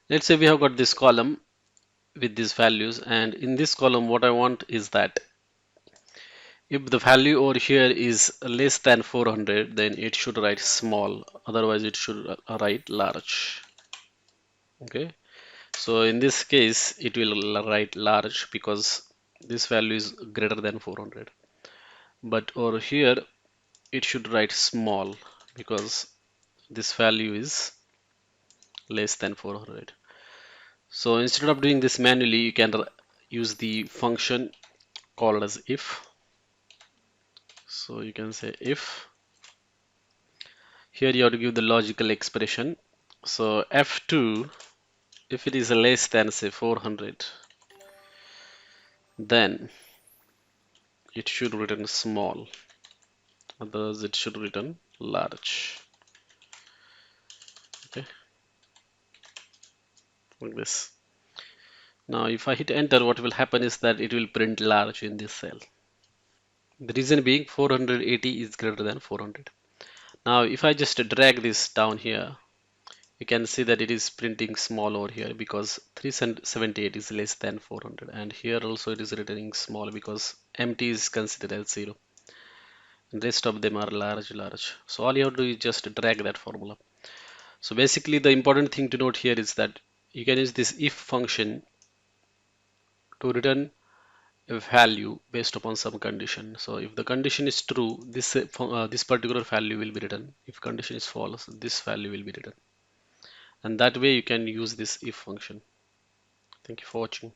Let's say we have got this column with these values, and in this column what I want is that if the value over here is less than 400, then it should write small, otherwise it should write large. Okay, so in this case it will write large because this value is greater than 400, but over here it should write small because this value is less than 400. So instead of doing this manually, you can use the function called as if. So you can say if. Here you have to give the logical expression. So f2, if it is less than say 400, then it should return small, otherwise it should return large. Okay, like this. Now if I hit enter, what will happen is that it will print large in this cell. The reason being 480 is greater than 400. Now if I just drag this down here, you can see that it is printing small over here because 378 is less than 400, and here also it is returning small because empty is considered as 0, and rest of them are large. So all you have to do is just drag that formula. So basically the important thing to note here is that you can use this if function to return a value based upon some condition. So if the condition is true, this particular value will be written. If condition is false, this value will be written, and that way you can use this if function. Thank you for watching.